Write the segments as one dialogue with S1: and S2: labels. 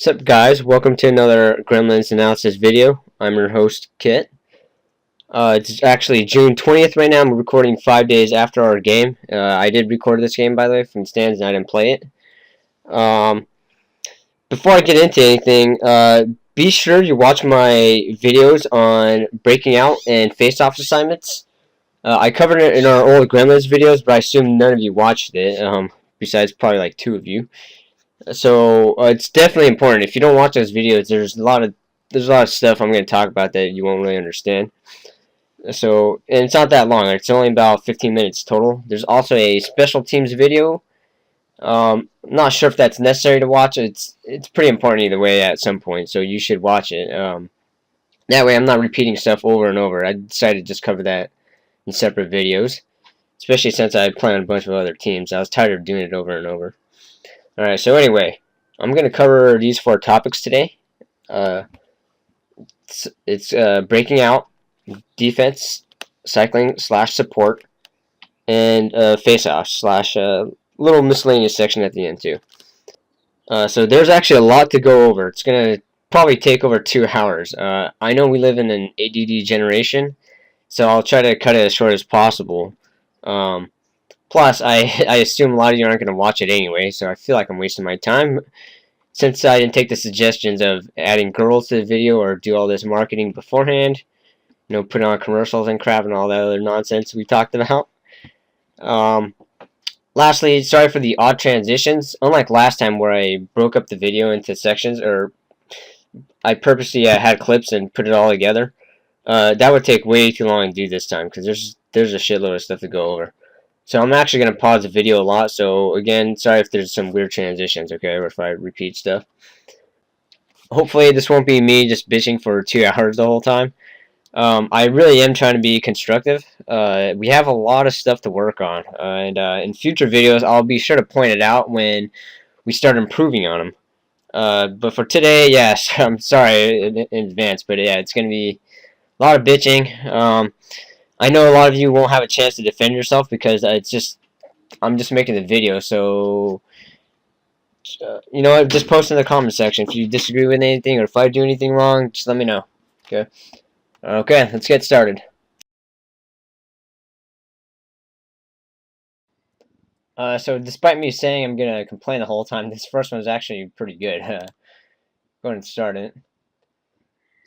S1: What's up, guys? Welcome to another Gremlins analysis video. I'm your host, Kit. It's actually June 20th right now. I'm recording 5 days after our game. I did record this game, by the way, from stands, and I didn't play it. Before I get into anything, be sure you watch my videos on breaking out and face-off assignments. I covered it in our old Gremlins videos, but I assume none of you watched it, besides probably like 2 of you. So it's definitely important. If you don't watch those videos, there's a lot of stuff I'm going to talk about that you won't really understand. So, and it's not that long. It's only about 15 minutes total. There's also a special teams video. I'm not sure if that's necessary to watch. It's pretty important either way at some point, so you should watch it. That way I'm not repeating stuff over and over. I decided to just cover that in separate videos, especially since I play on a bunch of other teams. I was tired of doing it over and over. Alright, so anyway, I'm going to cover these 4 topics today. It's breaking out, defense, cycling / support, and face-off / little miscellaneous section at the end too. So there's actually a lot to go over. It's going to probably take over 2 hours. I know we live in an ADD generation, so I'll try to cut it as short as possible. Plus, I assume a lot of you aren't going to watch it anyway, so I feel like I'm wasting my time. Since I didn't take the suggestions of adding girls to the video or do all this marketing beforehand, put on commercials and crap and all that other nonsense we talked about. Lastly, sorry for the odd transitions. Unlike last time where I broke up the video into sections, or I purposely had clips and put it all together. That would take way too long to do this time because there's a shitload of stuff to go over. So I'm actually going to pause the video a lot, so again, sorry if there's some weird transitions, okay, or if I repeat stuff. Hopefully this won't be me just bitching for 2 hours the whole time. I really am trying to be constructive. We have a lot of stuff to work on, and in future videos I'll be sure to point it out when we start improving on them. But for today, yes, I'm sorry in advance, but yeah, it's going to be a lot of bitching. I know a lot of you won't have a chance to defend yourself because I'm just making the video, so you know what, just post in the comment section if you disagree with anything or if I do anything wrong, just let me know. Okay, let's get started. So despite me saying I'm gonna complain the whole time, this first one is actually pretty good. Go ahead and start it.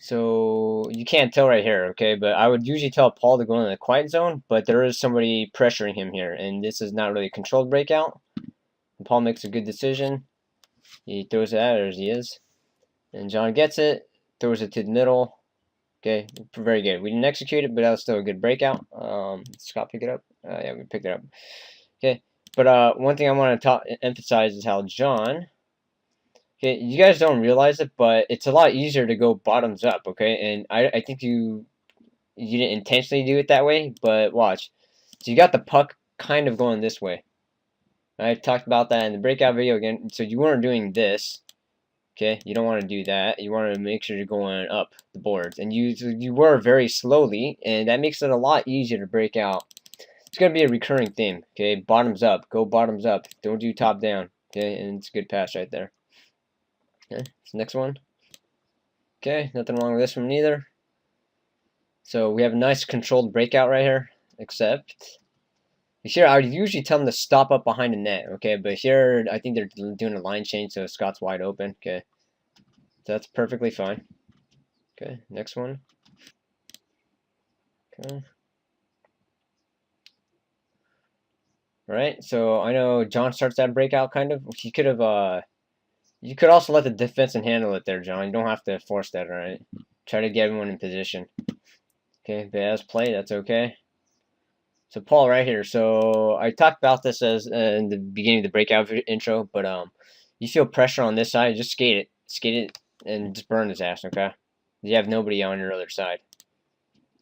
S1: So you can't tell right here, okay, but I would usually tell Paul to go in the quiet zone, but there is somebody pressuring him here, and this is not really a controlled breakout. And Paul makes a good decision. He throws it out, as he is, and John gets it, throws it to the middle. Okay, very good. We didn't execute it, but that was still a good breakout. Scott pick it up? Yeah, we picked it up. Okay, but one thing I want to emphasize is how John. Okay, you guys don't realize it, but it's a lot easier to go bottoms up, okay? And I think you didn't intentionally do it that way, but watch. So you got the puck kind of going this way. I talked about that in the breakout video again. So you weren't doing this, okay? You don't want to do that. You want to make sure you're going up the boards. And you were very slowly, and that makes it a lot easier to break out. It's going to be a recurring theme, okay? Bottoms up. Go bottoms up. Don't do top down, okay? And it's a good pass right there. Okay, so next one. Okay, nothing wrong with this one either. So we have a nice controlled breakout right here, except here I would usually tell them to stop up behind the net, okay, but here I think they're doing a line change, so Scott's wide open, okay. So that's perfectly fine. Okay, next one. Okay. Alright, so I know John starts that breakout kind of. He could have you could also let the defense handle it there, John. You don't have to force that, alright? Try to get everyone in position. Okay, but as play, that's okay. So Paul right here. So I talked about this as in the beginning of the breakout intro, but you feel pressure on this side, just skate it, and just burn his ass, okay? You have nobody on your other side.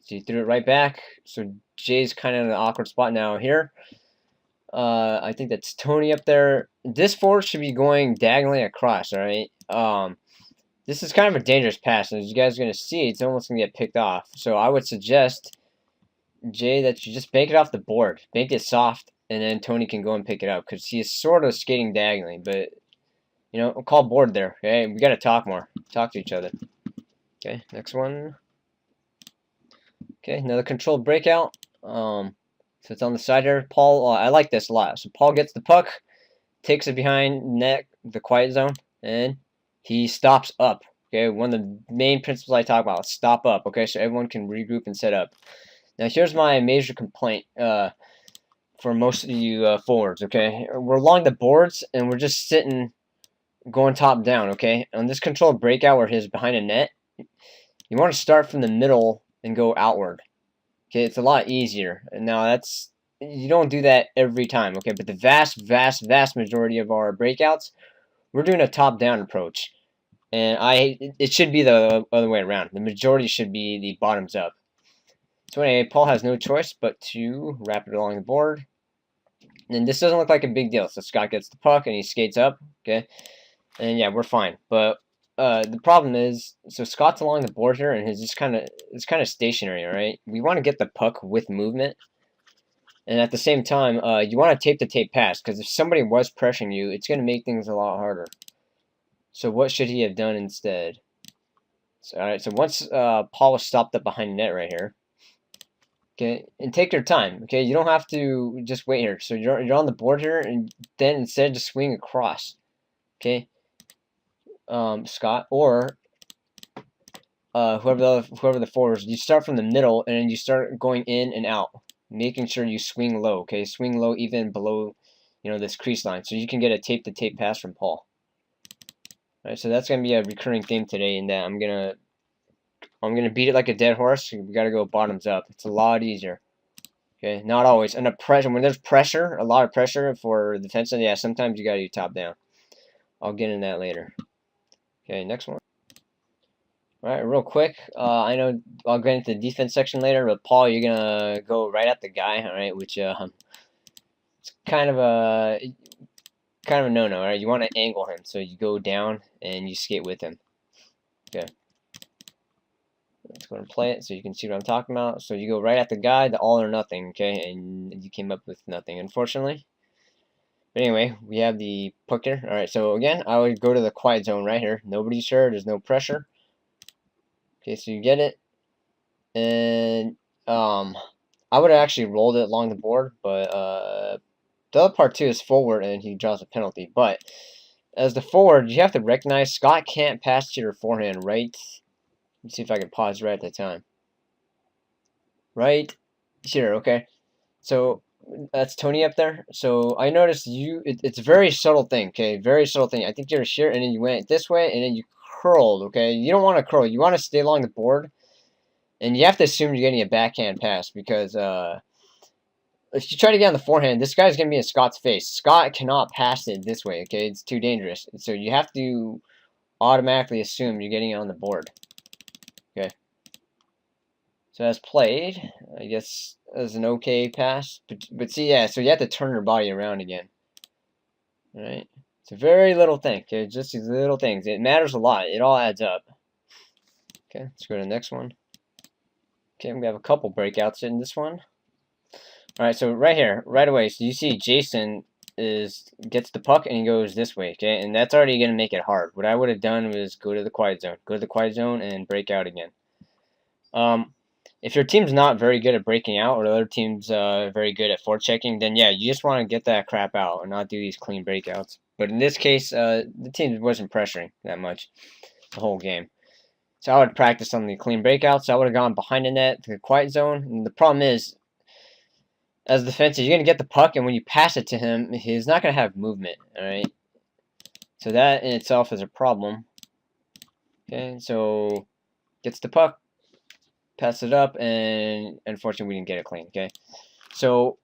S1: So you threw it right back. So Jay's kind of in an awkward spot now here. I think that's Tony up there. This forward should be going diagonally across, all right? This is kind of a dangerous pass, and as you guys are going to see, it's almost going to get picked off. So I would suggest, Jay, that you just bank it off the board. Bank it soft, and then Tony can go and pick it up, because he is sort of skating diagonally, but You know, call board there. Okay, we gotta talk more. Talk to each other. Okay, next one. Okay, another controlled breakout. So it's on the side here. Paul, I like this a lot. So Paul gets the puck, takes it behind net, the quiet zone, and he stops up. Okay, one of the main principles I talk about: stop up. Okay, so everyone can regroup and set up. Now here's my major complaint for most of you forwards. Okay, we're along the boards and we're just sitting, going top down. Okay, on this controlled breakout where he's behind a net, you want to start from the middle and go outward. Okay, it's a lot easier. And now you don't do that every time. Okay, but the vast majority of our breakouts, we're doing a top-down approach, and it should be the other way around. The majority should be the bottoms up. So anyway, Paul has no choice but to wrap it along the board. And this doesn't look like a big deal. So Scott gets the puck and he skates up. Okay, and yeah, we're fine. But the problem is, so Scott's along the board here, and it's kind of stationary. All right, we want to get the puck with movement, and at the same time, you want to tape the tape pass, because if somebody was pressuring you, it's going to make things a lot harder. So what should he have done instead? So, all right, so once Paul was stopped up behind the net right here, okay, and take your time. Okay, you don't have to just wait here. So you're on the board here, and then instead just swing across. Okay, Scott, or whoever the forward is, you start from the middle and you start going in and out, making sure you swing low. Okay, swing low even below, this crease line, so you can get a tape to tape pass from Paul. All right, so that's gonna be a recurring theme today. In that I'm gonna beat it like a dead horse. We gotta go bottoms up. It's a lot easier. Okay, not always. And when there's pressure, a lot of pressure for the defense, yeah, sometimes you gotta do top down. I'll get into that later. Okay, next one. All right, real quick. I know I'll get into the defense section later, but Paul, you're gonna go right at the guy, all right? Which it's kind of a no-no, all right? You want to angle him, so you go down and you skate with him. Okay. Let's go and play it so you can see what I'm talking about. So you go right at the guy, the all or nothing, okay? And you came up with nothing, unfortunately. But anyway, we have the puck here. All right, so again, I would go to the quiet zone right here. Nobody's sure. There's no pressure. Okay, so you get it, and I would have actually rolled it along the board, but the other part too is forward, and he draws a penalty. But as the forward, you have to recognize Scott can't pass to your forehand right. Let's see if I can pause right at the time. Right here, okay. So that's Tony up there. So I noticed it's a very subtle thing, okay, very subtle thing. I think you're here, and then you went this way, and then you curled, okay. You don't want to curl. You want to stay along the board, and you have to assume you're getting a backhand pass, because if you try to get on the forehand, this guy's gonna be in Scott's face. Scott cannot pass it this way, okay. It's too dangerous. So you have to automatically assume you're getting it on the board. Okay. So as played, I guess as an okay pass, but see, yeah, so you have to turn your body around again. All right, it's a very little thing. Okay, just these little things. It matters a lot. It all adds up. Okay, let's go to the next one. Okay, we have a couple breakouts in this one. All right, so right here, right away, so you see Jason gets the puck and he goes this way. Okay, and that's already gonna make it hard. What I would have done was go to the quiet zone, and break out again. If your team's not very good at breaking out, or the other team's very good at forechecking, then yeah, you just want to get that crap out and not do these clean breakouts. But in this case, the team wasn't pressuring that much the whole game. So I would practice on the clean breakouts. I would have gone behind the net to the quiet zone. And the problem is, as a defensive, you're going to get the puck, and when you pass it to him, he's not going to have movement, all right? So that in itself is a problem. Okay, so gets the puck, pass it up, and unfortunately we didn't get it clean. Okay, so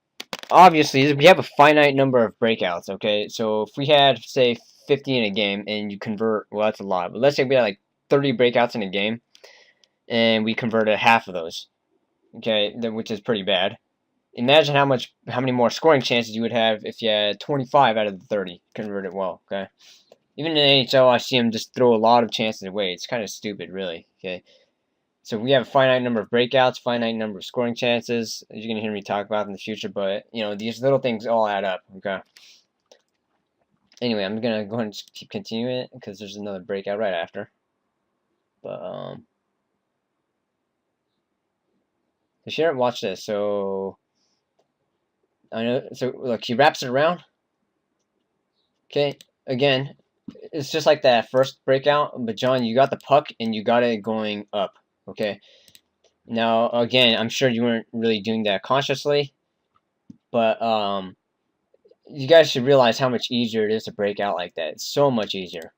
S1: obviously we have a finite number of breakouts. Okay, so if we had, say, 50 in a game and you convert, well, that's a lot, but let's say we had like 30 breakouts in a game and we converted half of those, okay, which is pretty bad. Imagine how many more scoring chances you would have if you had 25 out of the 30 converted well. Okay, even in the NHL, I see them just throw a lot of chances away. It's kind of stupid, really. Okay. So we have a finite number of breakouts, finite number of scoring chances, as you're going to hear me talk about in the future, but, these little things all add up, okay? Anyway, I'm gonna go ahead and just keep continuing it because there's another breakout right after. But so here, watch this. So I know. So look, he wraps it around. Okay, again, it's just like that first breakout. But John, you got the puck and you got it going up. Okay. Now again, I'm sure you weren't really doing that consciously, but you guys should realize how much easier it is to break out like that. It's so much easier.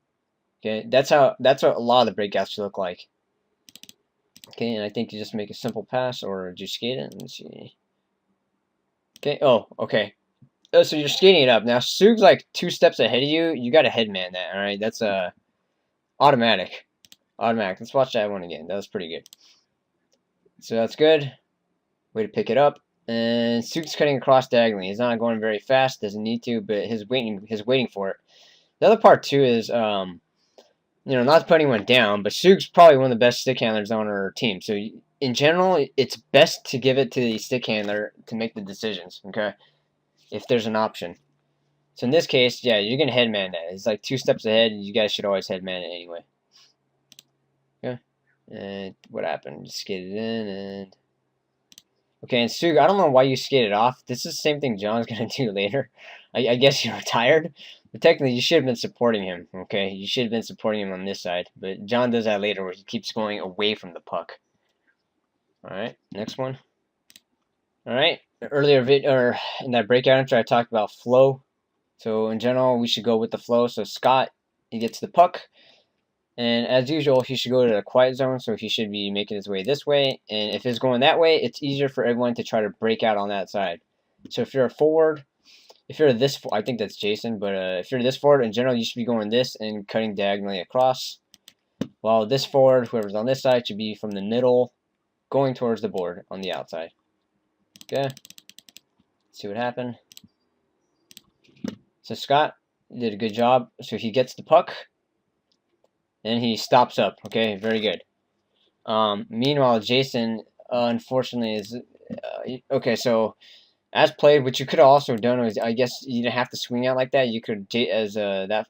S1: Okay, that's what a lot of the breakouts should look like. Okay, and I think you just make a simple pass or just skate it. Let's see. Okay. Oh, okay. Oh, so you're skating it up. Now Sug's like 2 steps ahead of you. You got to headman that. All right, that's automatic. Automatic. Let's watch that one again. That was pretty good. So that's good. Way to pick it up. And Sug's cutting across diagonally. He's not going very fast. Doesn't need to, but he's waiting for it. The other part too is you know, not to put anyone down, but Sug's probably one of the best stick handlers on our team. So in general, it's best to give it to the stick handler to make the decisions. Okay, if there's an option. So in this case, yeah, you're gonna headman that. It's like 2 steps ahead. You guys should always headman it anyway. Okay. And what happened? Just skated in and okay. And Sug, I don't know why you skated off. This is the same thing John's gonna do later. I guess you're tired. But technically, you should have been supporting him, okay? You should have been supporting him on this side. But John does that later where he keeps going away from the puck. Alright, next one. Alright, earlier in that breakout intro, I talked about flow. So in general, we should go with the flow. So Scott, he gets the puck. And as usual, he should go to the quiet zone. So he should be making his way this way. And if it's going that way, it's easier for everyone to try to break out on that side. So if you're a forward, if you're this, I think that's Jason, but if you're this forward, in general, you should be going this and cutting diagonally across. While this forward, whoever's on this side, should be from the middle, going towards the board on the outside. Okay. Let's see what happened. So Scott did a good job. So he gets the puck, and he stops up. Okay, very good. Meanwhile, Jason, unfortunately, is okay. So as played, what you could have also done was, I guess you didn't have to swing out like that. You could, as that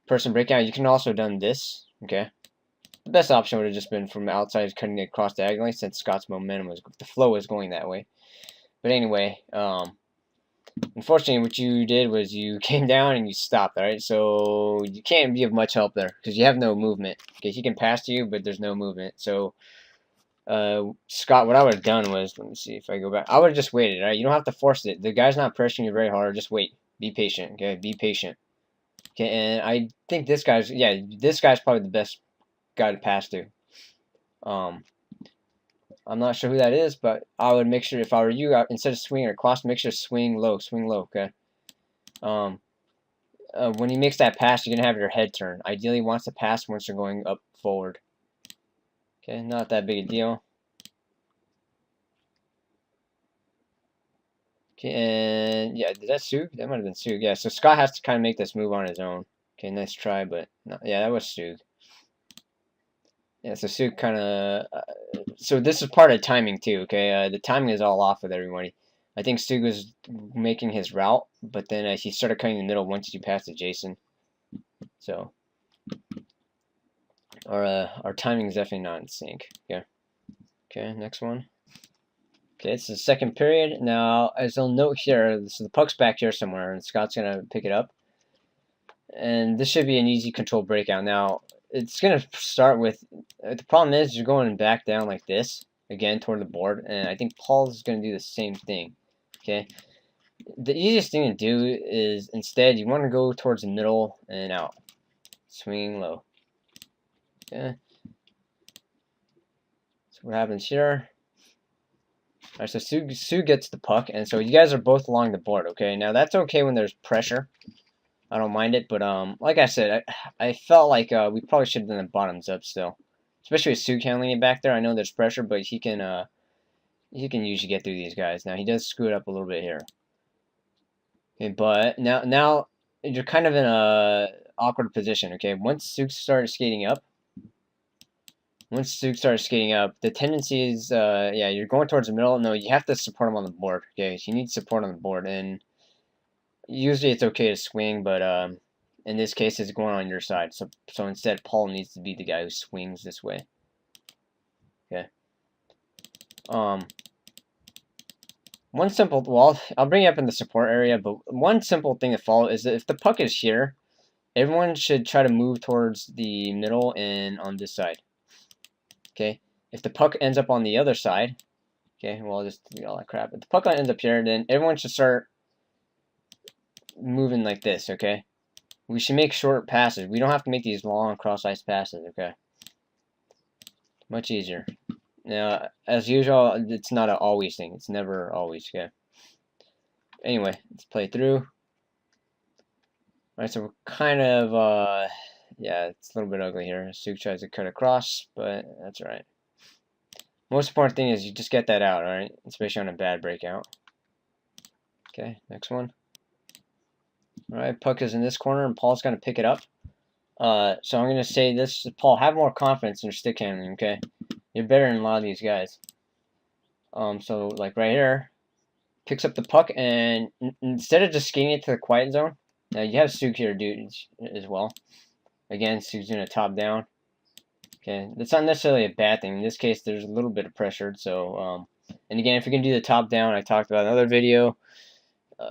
S1: person breakout, you can also done this. Okay, the best option would have just been from outside cutting it across diagonally, since Scott's momentum was, the flow was going that way. But anyway, unfortunately, what you did was you came down and you stopped. All right, so you can't be of much help there because you have no movement. Okay, he can pass to you, but there's no movement. So Scott, what I would have done was, let me see if I go back. I would have just waited. All right, you don't have to force it. The guy's not pressuring you very hard. Just wait. Be patient. Okay, be patient. Okay, and I think this guy's, yeah, this guy's probably the best guy to pass to. I'm not sure who that is, but I would make sure, if I were you, instead of swinging across, make sure to swing low. Okay. When he makes that pass, you're gonna have your head turn. Ideally, he wants to pass once you're going up forward. Okay, not that big a deal. Okay, and yeah, did that Sug? That might have been Sug. Yeah, so Scott has to kind of make this move on his own. Okay, nice try, but no, yeah, that was Sug. Yeah, so Sug kind of. So this is part of timing too. Okay, the timing is all off with everybody. I think Sug was making his route, but then he started cutting the middle once you passed to Jason. So our timing is definitely not in sync. Yeah. Okay, next one. Okay, it's the second period. Now, as you'll note here, so the puck's back here somewhere, and Scott's going to pick it up. And this should be an easy control breakout. Now, it's going to start with, the problem is you're going back down like this, again, toward the board, and I think Paul's going to do the same thing. Okay, the easiest thing to do is, instead, you want to go towards the middle and out. Swing low. Okay. So what happens here? Alright, so Sue gets the puck, and so you guys are both along the board, okay? Now, that's okay when there's pressure. I don't mind it, but, like I said, I felt like we probably should have done the bottoms up still. Especially with Sue handling it back there. I know there's pressure, but he can usually get through these guys. Now, he does screw it up a little bit here. Okay, but now you're kind of in a awkward position, okay? Once Sue starts skating up, the tendency is, yeah, you're going towards the middle. No, you have to support him on the board. Okay, you need support on the board, and Usually it's okay to swing, but in this case it's going on your side. So instead Paul needs to be the guy who swings this way. Okay. One simple, well, I'll bring it up in the support area, but one simple thing to follow is that if the puck is here, everyone should try to move towards the middle and on this side. Okay. If the puck ends up on the other side, okay, well, I'll just delete all that crap. If the puck ends up here, then everyone should start moving like this, okay? We should make short passes. We don't have to make these long cross-ice passes, okay? Much easier. Now, as usual, it's not an always thing. It's never always, okay? Anyway, let's play through. Alright, so we're kind of, yeah, it's a little bit ugly here. Suk tries to cut across, but that's alright. Most important thing is you just get that out, alright? Especially on a bad breakout. Okay, next one. Alright, puck is in this corner, and Paul's going to pick it up. So I'm going to say this, Paul, have more confidence in your stick handling, okay? You're better than a lot of these guys. So, like, right here, picks up the puck, and instead of just skating it to the quiet zone, now you have Suk here, dude, as well. Again, Suk's doing a top down. Okay, that's not necessarily a bad thing. In this case, there's a little bit of pressure, so, and again, if you can do the top down, I talked about in another video,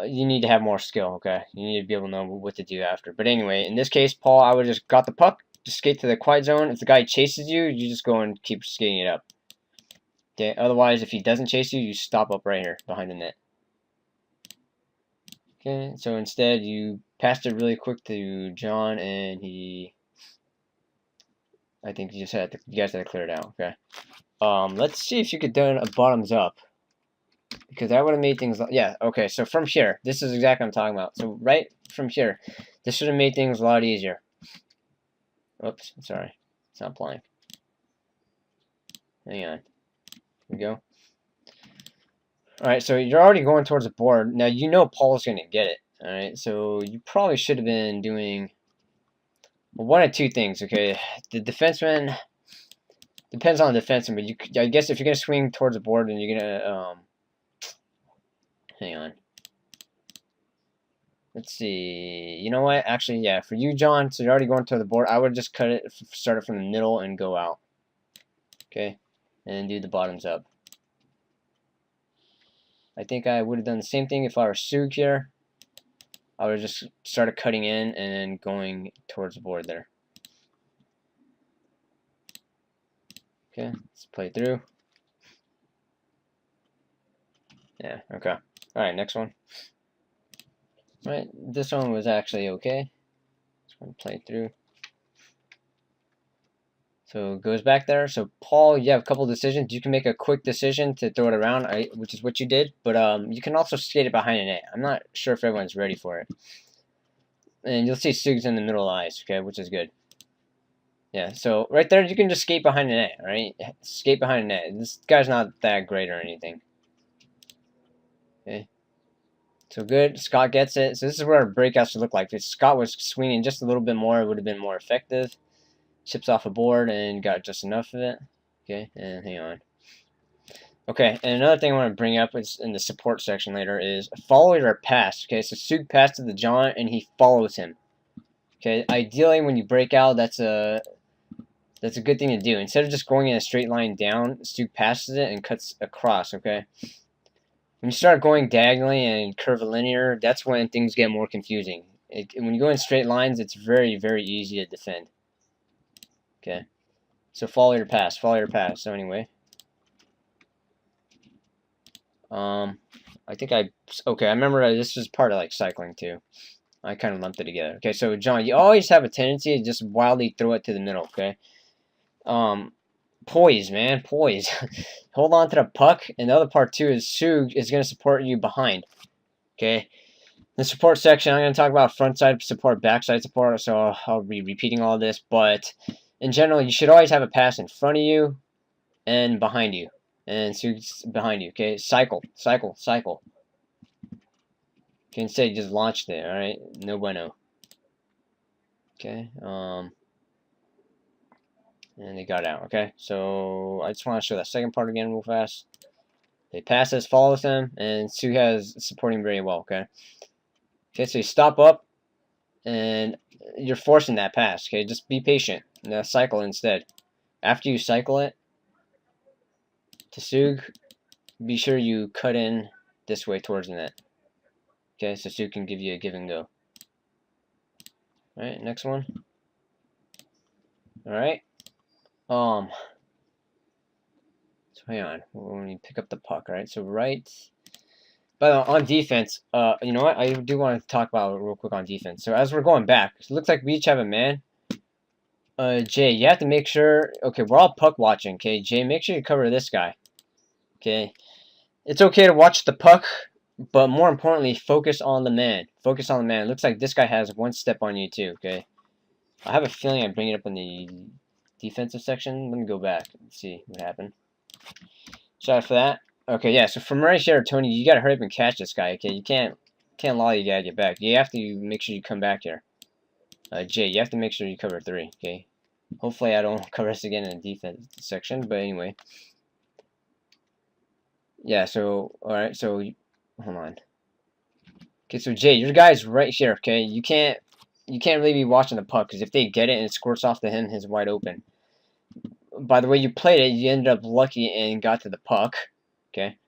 S1: you need to have more skill, okay? You need to be able to know what to do after. But anyway, in this case, Paul, I would just got the puck, just skate to the quiet zone. If the guy chases you, you just go and keep skating it up. Okay, otherwise, if he doesn't chase you, you stop up right here behind the net. Okay, so instead, you passed it really quick to John, and I think you guys had to clear it out, okay? Let's see if you could do a bottoms up. Because that would have made things, yeah, okay, so from here, this is exactly what I'm talking about. So right from here, this should have made things a lot easier. Oops, sorry, it's not playing. Hang on, here we go. Alright, so you're already going towards the board. Now you know Paul's going to get it, alright, so you probably should have been doing, well, one of two things, okay? The defenseman, depends on the defenseman, but I guess if you're going to swing towards the board, then you're going to, hang on. Let's see. You know what? Actually, yeah. For you, John, so you're already going to the board. I would just cut it, start it from the middle, and go out. Okay, and do the bottoms up. I think I would have done the same thing if I were Suk here. I would have just started cutting in and then going towards the board there. Okay, let's play through. Yeah. Okay. All right. Next one. Right, this one was actually okay. Just want to play through. So it goes back there. So Paul, you have a couple decisions. You can make a quick decision to throw it around, which is what you did. But you can also skate it behind the net. I'm not sure if everyone's ready for it. And you'll see Sug's in the middle of the ice, okay, which is good. Yeah, so right there, you can just skate behind the net, right? Skate behind the net. This guy's not that great or anything. Okay. So good. Scott gets it. So this is where our breakout should look like. If Scott was swinging just a little bit more, it would have been more effective. Chips off a board and got just enough of it. Okay, and hang on. Okay, and another thing I want to bring up is in the support section later is follow your pass. Okay, so Suk passed to the John and he follows him. Okay, ideally when you break out, that's a good thing to do. Instead of just going in a straight line down, Suk passes it and cuts across. Okay. When you start going diagonally and curvilinear, that's when things get more confusing. When you go in straight lines, it's very, very easy to defend. Okay, so follow your pass. Follow your pass. So anyway, I think okay, I remember this was part of like cycling too. I kind of lumped it together. Okay, so John, you always have a tendency to just wildly throw it to the middle. Okay, poise, man, poise. Hold on to the puck, and the other part too is Sug is going to support you behind. Okay, the support section, I'm going to talk about front side support, back side support, so I'll be repeating all this, but in general, you should always have a pass in front of you and behind you, and Sug's behind you. Okay, cycle, cycle, cycle. Okay, instead you just launched it. All right, no bueno. Okay, and they got out. Okay, so I just want to show that second part again real fast. They pass us, follows them, and Sue has supporting very well. Okay, Okay, so you stop up, and you're forcing that pass. Okay, just be patient. Now cycle instead. After you cycle it to Sug, be sure you cut in this way towards the net. Okay, so Sug can give you a give and go. Alright, next one. Alright. So hang on. When you pick up the puck, right? So right. But on defense, you know what? I do want to talk about it real quick on defense. So as we're going back, it looks like we each have a man. Jay, you have to make sure. Okay, we're all puck watching. Okay, Jay, make sure you cover this guy. Okay, it's okay to watch the puck, but more importantly, focus on the man. Focus on the man. It looks like this guy has one step on you too. Okay, I have a feeling I bring it up in the defensive section. Let me go back and see what happened. Shout out for that. Okay, yeah. So from right here, Tony, you gotta hurry up and catch this guy. Okay, you can't lie. You gotta get back. You have to make sure you come back here. Jay, you have to make sure you cover 3. Okay. Hopefully, I don't cover this again in the defense section. But anyway. Yeah. So all right. So hold on. Okay. So Jay, your guy's right here. Okay. You can't really be watching the puck, because if they get it and it squirts off to him, he's wide open. By the way you played it, you ended up lucky and got to the puck. Okay.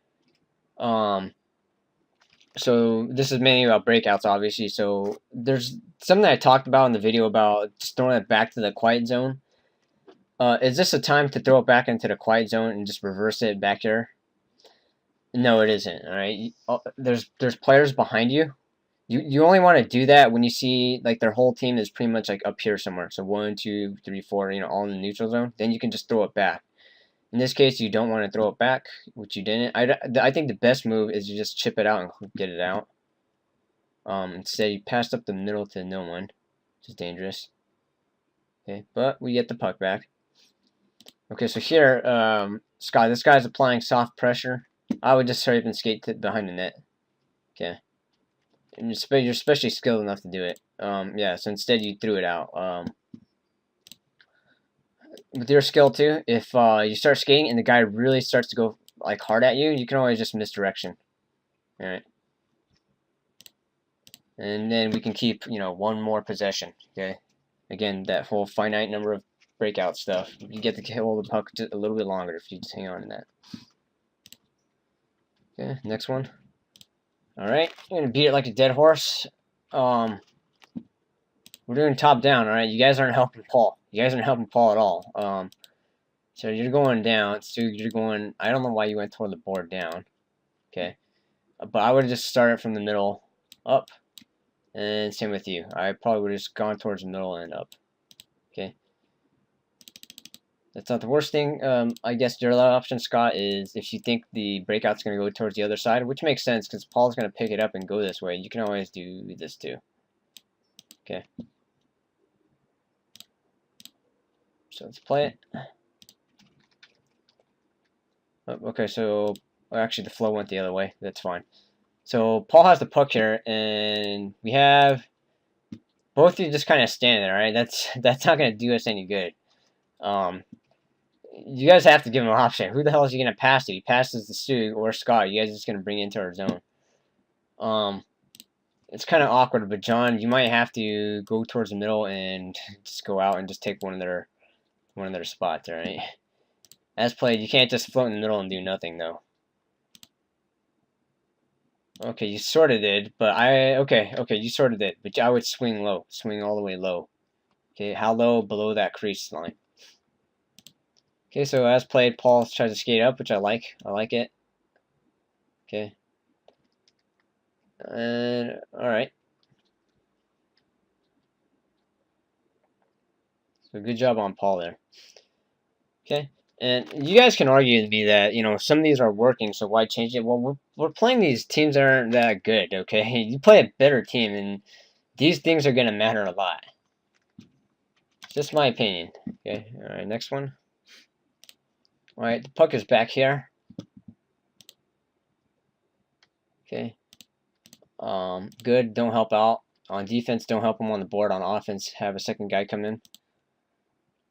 S1: So this is mainly about breakouts, obviously. So there's something I talked about in the video about just throwing it back to the quiet zone. Is this a time to throw it back into the quiet zone and just reverse it back here? No, it isn't. All right. There's players behind you. You only want to do that when you see like their whole team is pretty much like up here somewhere. So 1, 2, 3, 4, you know, all in the neutral zone. Then you can just throw it back. In this case, you don't want to throw it back, which you didn't. I think the best move is you just chip it out and get it out. Instead, you passed up the middle to no one, which is dangerous. Okay, but we get the puck back. Okay, so here, Scott, this guy's applying soft pressure. I would just hurry up and skate behind the net. Okay. And you're especially skilled enough to do it. Yeah, so instead you threw it out. With your skill too, if you start skating and the guy really starts to go like hard at you, you can always just misdirection. All right. And then we can keep, you know, one more possession. Okay. Again, that whole finite number of breakout stuff. You get to hold the puck just a little bit longer if you just hang on to that. Okay, next one. All right, you're gonna beat it like a dead horse. We're doing top down. All right, you guys aren't helping Paul. You guys aren't helping Paul at all. So you're going down. So you're going. I don't know why you went toward the board down. Okay, but I would have just started from the middle up, and same with you. I probably would have just gone towards the middle and up. Okay. That's not the worst thing. I guess your other option, Scott, is if you think the breakout's going to go towards the other side, which makes sense because Paul's going to pick it up and go this way. You can always do this too. Okay. So let's play it. Oh, okay, so actually the flow went the other way. That's fine. So Paul has the puck here, and we have both of you just kind of standing there, right? That's not going to do us any good. You guys have to give him an option. Who the hell is he going to pass to? He passes to Stu or Scott. You guys are just going to bring it into our zone. It's kind of awkward, but John, you might have to go towards the middle and just go out and just take one of their spots, all right? As played, you can't just float in the middle and do nothing, though. Okay, you sort of did, but okay, you sort of did, but I would swing low, swing all the way low. Okay, how low? Below that crease line. Okay, so as played, Paul tries to skate up, which I like. I like it. Okay. And, alright. So good job on Paul there. Okay. And you guys can argue with me that, you know, some of these are working, so why change it? Well, we're playing these teams that aren't that good, okay? You play a better team, and these things are going to matter a lot. Just my opinion. Okay, alright, next one. Alright, the puck is back here. Okay. Good, don't help out. On defense, don't help him on the board. On offense, have a second guy come in.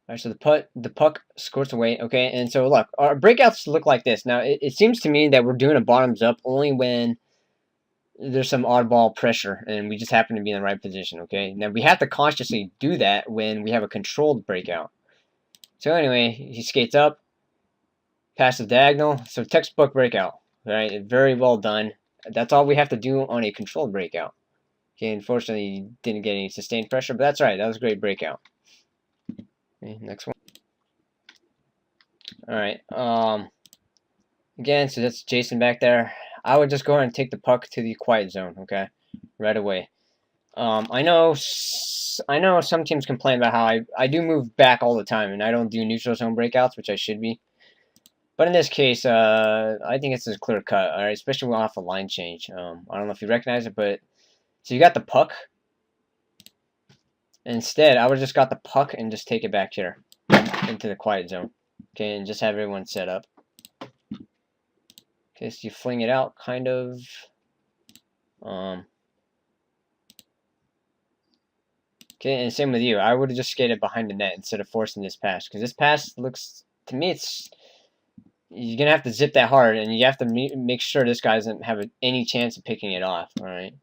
S1: Alright, so the puck squirts away. Okay, and so look, our breakouts look like this. Now, it seems to me that we're doing a bottoms up only when there's some oddball pressure, and we just happen to be in the right position, okay? Now, we have to consciously do that when we have a controlled breakout. So anyway, he skates up, passes diagonal, so textbook breakout, right? Very well done. That's all we have to do on a controlled breakout. Okay, unfortunately, you didn't get any sustained pressure, but that's right. That was a great breakout. Okay, next one. All right. Again, so that's Jason back there. I would just go ahead and take the puck to the quiet zone, okay, right away. I know some teams complain about how I do move back all the time, and I don't do neutral zone breakouts, which I should be. But in this case, I think it's a clear cut, all right, especially off a line change. I don't know if you recognize it, but so you got the puck. Instead, I would have just got the puck and just take it back here into the quiet zone, okay, and just have everyone set up. Okay, so you fling it out, kind of. Okay, and same with you. I would have just skated behind the net instead of forcing this pass, because this pass looks, to me, you're gonna have to zip that hard, and you have to make sure this guy doesn't have any chance of picking it off. All right.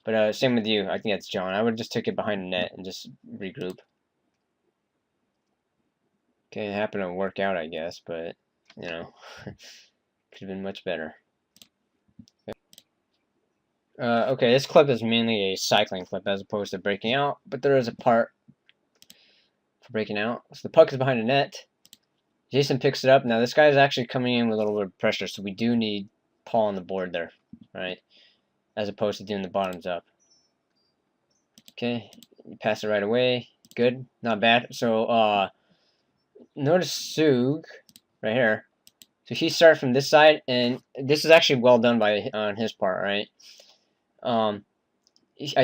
S1: But same with you. I think that's John. I would have just took it behind the net and just regroup. Okay, it happened to work out, I guess, but you know, could have been much better. Okay, this clip is mainly a cycling clip as opposed to breaking out, but there is a part for breaking out. So the puck is behind the net. Jason picks it up. Now this guy is actually coming in with a little bit of pressure, so we do need Paul on the board there, right? As opposed to doing the bottoms up. Okay, you pass it right away. Good, not bad. So notice Sug right here. So he started from this side, and this is actually well done on his part, right? I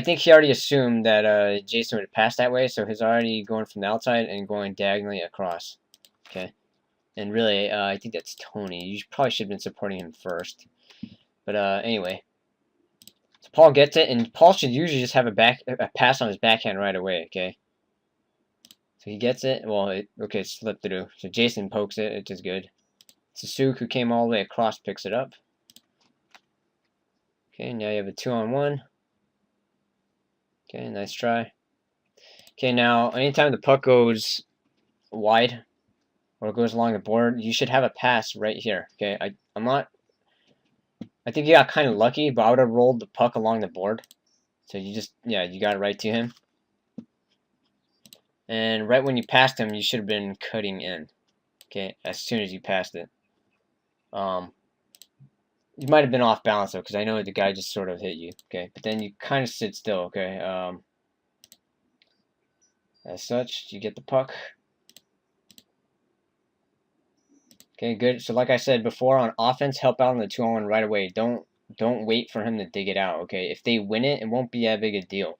S1: think he already assumed that Jason would pass that way, so he's already going from the outside and going diagonally across. Okay, and really, I think that's Tony. You probably should have been supporting him first. But anyway, so Paul gets it, and Paul should usually just have a pass on his backhand right away. Okay, so he gets it. Well, okay, it's slipped through. So Jason pokes it, which is good. Sasuk, who came all the way across, picks it up. Okay, now you have a 2-on-1. Okay, nice try. Okay, now anytime the puck goes wide or goes along the board, you should have a pass right here. Okay, I think you got kind of lucky, but I would have rolled the puck along the board. So you got it right to him. And right when you passed him, you should have been cutting in. Okay, as soon as you passed it. You might have been off balance though, because I know the guy just sort of hit you. Okay, but then you kind of sit still. Okay, as such, you get the puck. Okay, good. So like I said before, on offense, help out on the 2-on-1 right away. Don't wait for him to dig it out. Okay, if they win it, it won't be that big a deal.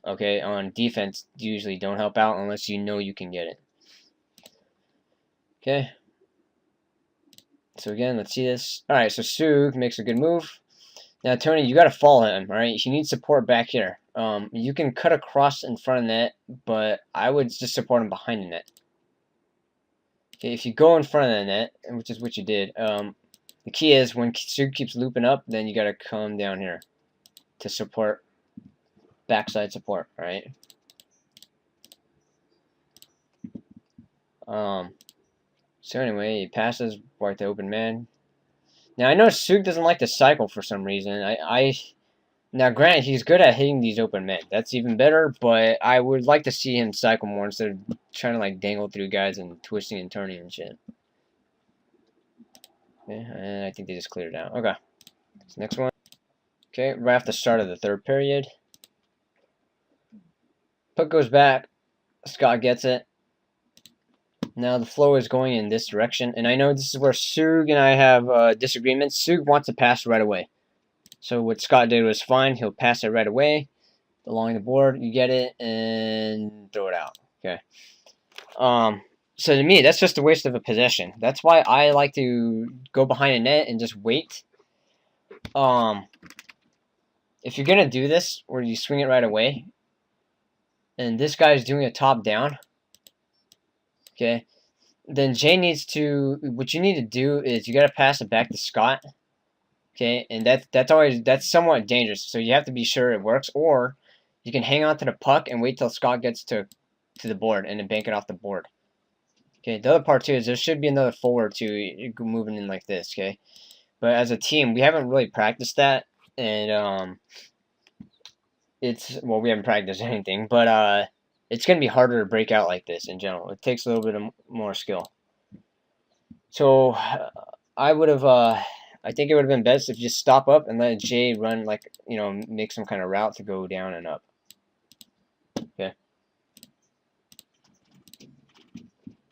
S1: Okay, on defense, usually don't help out unless you know you can get it. Okay. So again, let's see this. All right, so Sug makes a good move. Now, Tony, you got to follow him, all right? You need support back here. You can cut across in front of the net, but I would just support him behind the net. Okay, if you go in front of the net, which is what you did, the key is when Sug keeps looping up, then you got to come down here to support, backside support, all right? So anyway, he passes right to open man. Now I know Sug doesn't like to cycle for some reason. Now granted he's good at hitting these open men. That's even better, but I would like to see him cycle more instead of trying to like dangle through guys and twisting and turning and shit. Okay, and I think they just cleared it out. Okay. So next one. Okay, right after the start of the third period. Puck goes back. Scott gets it. Now the flow is going in this direction, and I know this is where Sug and I have disagreements. Sug wants to pass right away. So what Scott did was fine. He'll pass it right away along the board. You get it and throw it out. Okay. So to me, that's just a waste of a possession. That's why I like to go behind a net and just wait. If you're gonna do this, where you swing it right away, and this guy's doing a top down, okay, then Jay needs to. What you need to do is you gotta pass it back to Scott. Okay, and that's somewhat dangerous. So you have to be sure it works, or you can hang on to the puck and wait till Scott gets to the board and then bank it off the board. Okay, the other part too is there should be another forward too moving in like this. Okay, but as a team, we haven't really practiced that, and it's well, we haven't practiced anything, but it's gonna be harder to break out like this in general. It takes a little bit of more skill. So I would have, I think it would have been best if you just stop up and let Jay run, like, you know, make some kind of route to go down and up. Okay.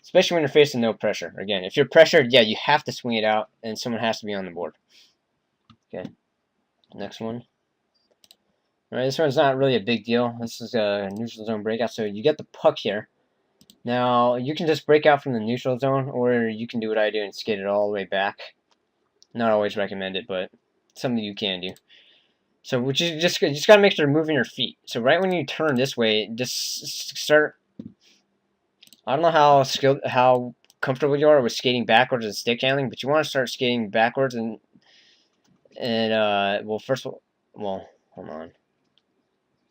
S1: Especially when you're facing no pressure. Again, if you're pressured, yeah, you have to swing it out, and someone has to be on the board. Okay. Next one. All right, this one's not really a big deal. This is a neutral zone breakout, so you get the puck here. Now, you can just break out from the neutral zone, or you can do what I do and skate it all the way back. Not always recommend it, but something you can do. So which is just gotta make sure you're moving your feet. So right when you turn this way, just start. I don't know how comfortable you are with skating backwards and stick handling, but you want to start skating backwards and well, first of all, well, hold on.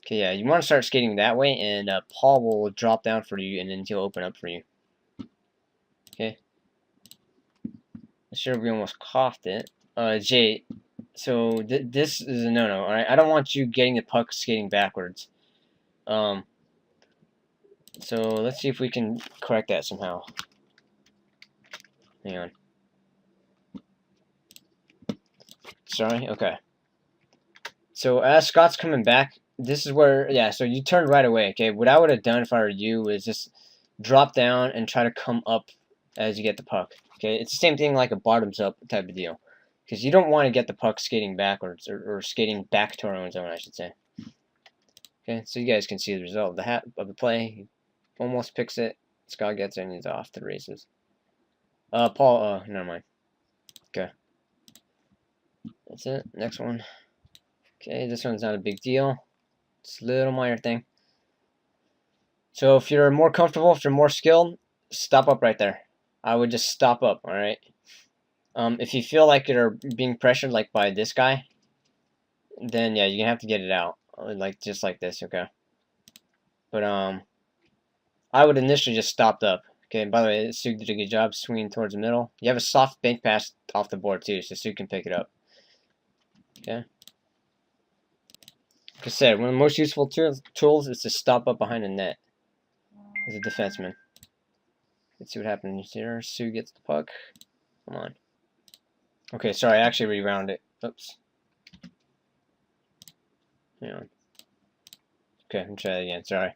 S1: Okay, yeah, you want to start skating that way, and Paul will drop down for you, and then he'll open up for you. Okay. Sure, we almost coughed it. Jay, so this is a no-no. All right, I don't want you getting the puck skating backwards. So let's see if we can correct that somehow. Hang on. Sorry. Okay. So as Scott's coming back, this is where, yeah, so you turned right away, okay? What I would have done if I were you is just drop down and try to come up as you get the puck, okay? It's the same thing like a bottoms up type of deal. Because you don't want to get the puck skating backwards, or skating back to our own zone, I should say. Okay, so you guys can see the result of the play. He almost picks it. Scott gets it and he's off to the races. Paul, never mind. Okay. That's it. Next one. Okay, this one's not a big deal. It's a little minor thing. So if you're more comfortable, if you're more skilled, stop up right there. I would just stop up, alright? If you feel like you're being pressured like by this guy, then yeah, you're gonna have to get it out. Like just like this, okay? But I would initially just stopped up. Okay, by the way, Sue did a good job swinging towards the middle. You have a soft bank pass off the board too, so Sue can pick it up. Okay. Like I said, one of the most useful tools is to stop up behind the net as a defenseman. Let's see what happens here. Sue gets the puck. Come on. Okay, sorry, I actually rewound it. Oops. Hang on. Okay, let me try that again. Sorry.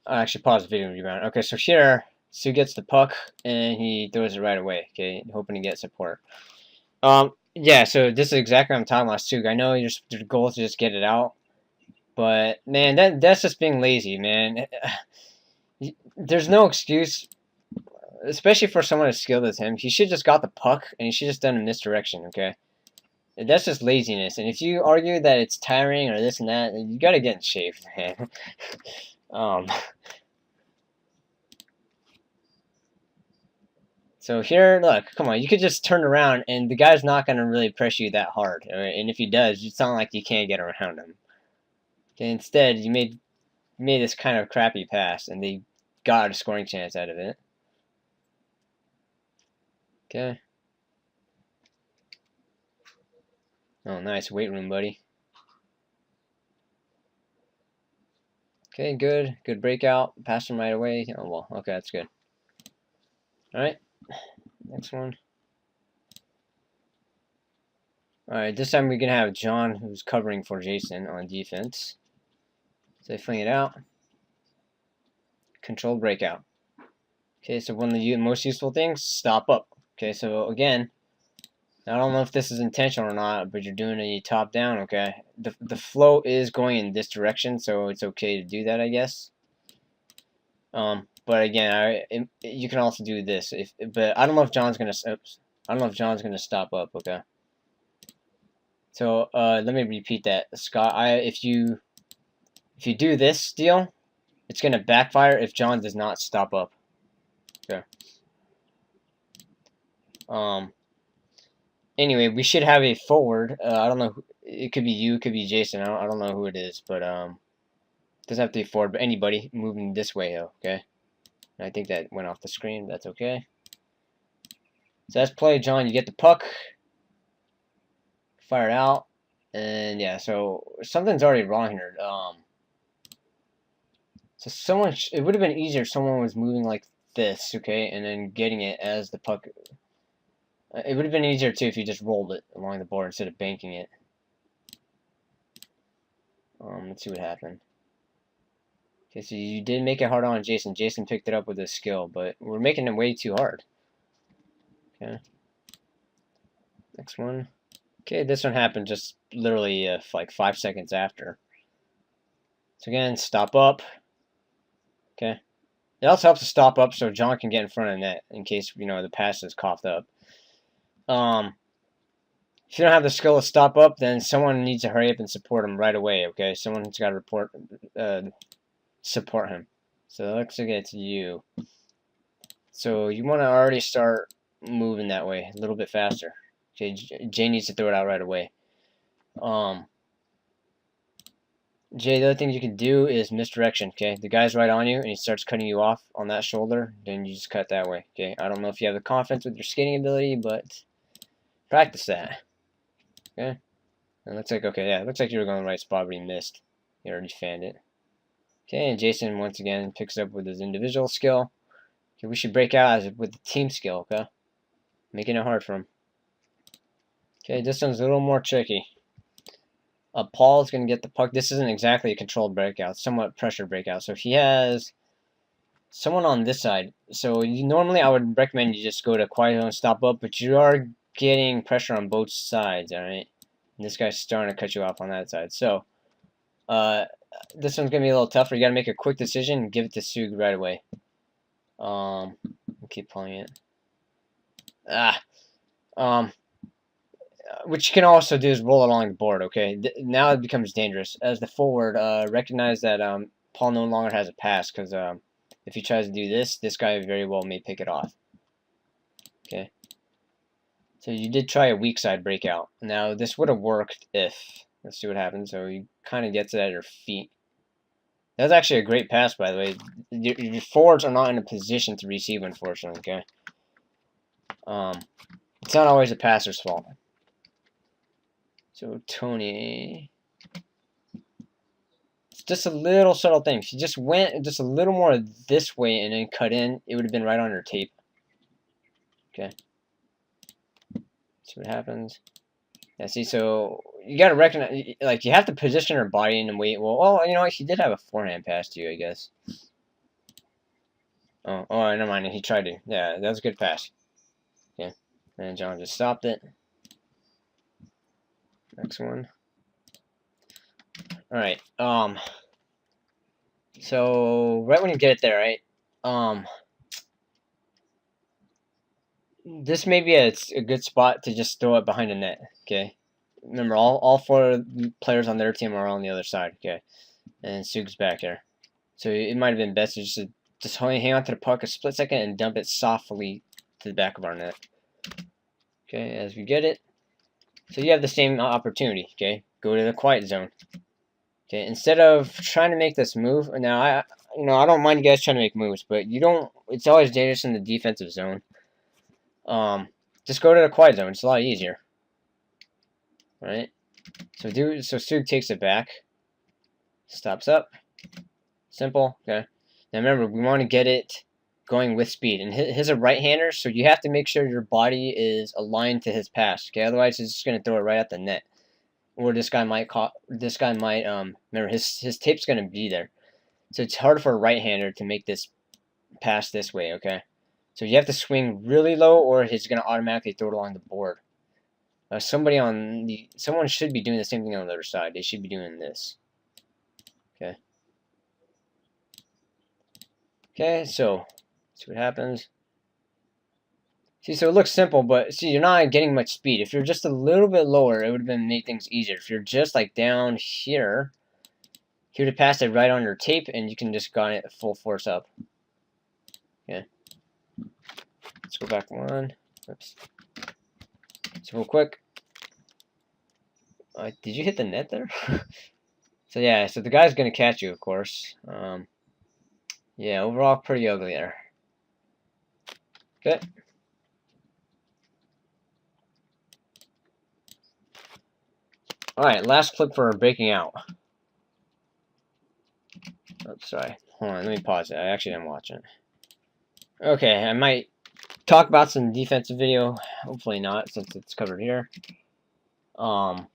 S1: I actually paused the video and rewound. Okay, so here, Sue gets the puck, and he throws it right away, okay, hoping to get support. Yeah, so this is exactly what I'm talking about, Sue. I know your goal is to just get it out, but, man, that's just being lazy, man. There's no excuse, especially for someone as skilled as him. He should just got the puck, and he should just done a misdirection, okay? That's just laziness, and if you argue that it's tiring or this and that, you gotta get in shape, man. So here, look, come on, you could just turn around, and the guy's not gonna really press you that hard, right? And if he does, it's not like you can't get around him. Okay, instead, you made this kind of crappy pass, and they got a scoring chance out of it. Okay. Oh, nice weight room, buddy. Okay, good. Good breakout. Pass him right away. Oh, well, okay, that's good. Alright, next one. Alright, this time we're going to have John, who's covering for Jason on defense. So they fling it out. Controlled breakout. Okay, so one of the most useful things, stop up. Okay, so again, I don't know if this is intentional or not, but you're doing a top down, okay? The flow is going in this direction, so it's okay to do that, I guess. But again, you can also do this. But I don't know if John's gonna. Oops, I don't know if John's gonna stop up. Okay. So let me repeat that, Scott. If you do this deal, it's gonna backfire if John does not stop up. Okay. Anyway, we should have a forward. I don't know. It could be you. It could be Jason. I don't know who it is, but it doesn't have to be forward. But anybody moving this way, though. Okay. And I think that went off the screen. That's okay. So that's play, John. You get the puck. Fire it out. And yeah, so something's already wrong here. So someone, it would have been easier if someone was moving like this, okay, and then getting it as the puck. It would have been easier too if you just rolled it along the board instead of banking it. Let's see what happened. Okay, so you did make it hard on Jason. Jason picked it up with his skill, but we're making it way too hard. Okay. Next one. Okay, this one happened just literally like 5 seconds after. So again, stop up. Okay. It also helps to stop up so John can get in front of the net in case, you know, the pass is coughed up. If you don't have the skill to stop up, then someone needs to hurry up and support him right away, okay? Someone's got to support him. So it looks like it's you. So you want to already start moving that way a little bit faster. Okay, Jay needs to throw it out right away. Jay, the other thing you can do is misdirection, okay? The guy's right on you, and he starts cutting you off on that shoulder, then you just cut that way, okay? I don't know if you have the confidence with your skating ability, but practice that, okay? It looks like, okay, yeah, it looks like you were going the right spot, but you missed. You already fanned it. Okay, and Jason, once again, picks up with his individual skill. Okay, we should break out with the team skill, okay? Making it hard for him. Okay, this one's a little more tricky. Paul's going to get the puck. This isn't exactly a controlled breakout, somewhat pressure breakout. So if he has someone on this side, so normally I would recommend you just go to quiet zone, stop up, but you are getting pressure on both sides, all right? And this guy's starting to cut you off on that side. So this one's going to be a little tougher. You got to make a quick decision and give it to Sug right away. I'll keep playing it. What you can also do is roll along the board, okay? Now it becomes dangerous. As the forward, recognize that Paul no longer has a pass, because if he tries to do this, this guy very well may pick it off. Okay? So you did try a weak side breakout. Now, this would have worked if... Let's see what happens. So he kind of gets it at your feet. That was actually a great pass, by the way. Your forwards are not in a position to receive, unfortunately, okay? It's not always the passer's fault. So Tony, it's just a little subtle thing. If you just went just a little more this way and then cut in, it would have been right on your tape. Okay. See what happens. Yeah, see, so you gotta recognize, like, you have to position her body and wait. Well, you know what? He did have a forehand pass to you, I guess. Oh, never mind. He tried to. Yeah, that was a good pass. Yeah, and John just stopped it. Next one. All right. So right when you get it there, right? This may be a good spot to just throw it behind the net. Okay. Remember, all four players on their team are on the other side. Okay. And Sug's back there. So it might have been best to just hang on to the puck a split second and dump it softly to the back of our net. Okay, as we get it. So you have the same opportunity. Okay, go to the quiet zone. Okay, instead of trying to make this move. Now I don't mind you guys trying to make moves, but you don't. It's always dangerous in the defensive zone. Just go to the quiet zone. It's a lot easier. Right? So Sug takes it back. Stops up. Simple. Okay. Now remember, we want to get it going with speed. And he's a right-hander, so you have to make sure your body is aligned to his pass. Okay. Otherwise, he's just gonna throw it right at the net. Or this guy might remember his tape's gonna be there. So it's hard for a right-hander to make this pass this way. Okay. So you have to swing really low, or he's gonna automatically throw it along the board. Someone should be doing the same thing on the other side. They should be doing this. Okay. Okay, so see what happens. See, so it looks simple, but see, you're not getting much speed. If you're just a little bit lower, it would have made things easier. If you're just like down here, he would have passed it right on your tape, and you can just got it full force up. Okay. Let's go back one. Oops. So real quick. Did you hit the net there? So yeah, so the guy's gonna catch you, of course. Yeah, overall pretty ugly there. Okay. Alright, last clip for breaking out. Oops, sorry. Hold on, let me pause it. I actually didn't watch it. Okay, I might talk about some defensive video. Hopefully not, since it's covered here. So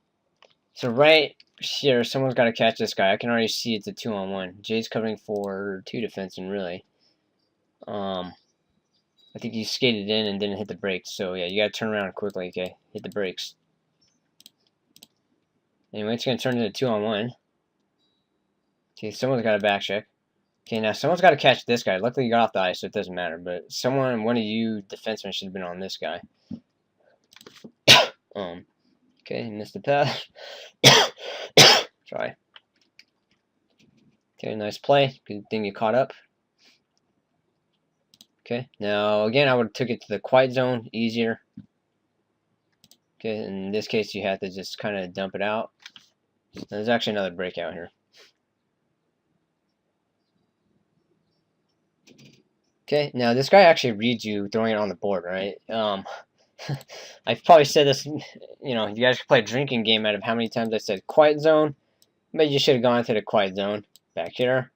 S1: right here, someone's got to catch this guy. I can already see it's a 2-on-1. Jay's covering for 2 defensemen, really. I think he skated in and didn't hit the brakes. So yeah, you got to turn around quickly. Okay, hit the brakes. Anyway, it's gonna turn into 2-on-1. Okay, someone's got a back check. Okay, now someone's got to catch this guy. Luckily, you got off the ice, so it doesn't matter. But one of you defensemen should have been on this guy. Okay, missed the pass. Sorry. Okay, nice play. Good thing you caught up. Okay, now again, I would have took it to the quiet zone, easier. Okay, in this case, you have to just kind of dump it out. There's actually another breakout here. Okay, now this guy actually reads you throwing it on the board, right? I've probably said this, you know, you guys could play a drinking game out of how many times I said quiet zone, but you should have gone to the quiet zone back here.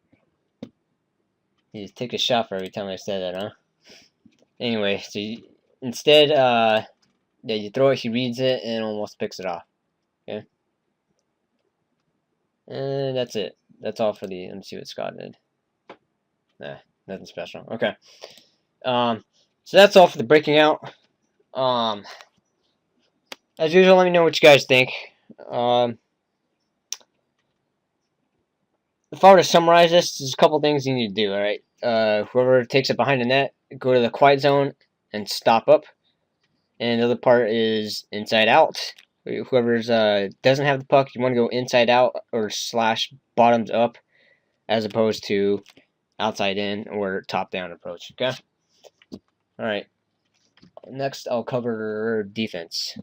S1: You just take a shot for every time I said that, huh? Anyway, so instead, yeah, you throw it, he reads it, and almost picks it off. Okay? And that's it. That's all for the, let me see what Scott did. Nah, nothing special. Okay. So that's all for the breaking out. As usual, let me know what you guys think. If I were to summarize this, there's a couple things you need to do, alright? Whoever takes it behind the net, go to the quiet zone and stop up. And the other part is inside out. Whoever's doesn't have the puck, you want to go inside out or slash bottoms up as opposed to outside in or top down approach, okay? Alright. Next, I'll cover defense.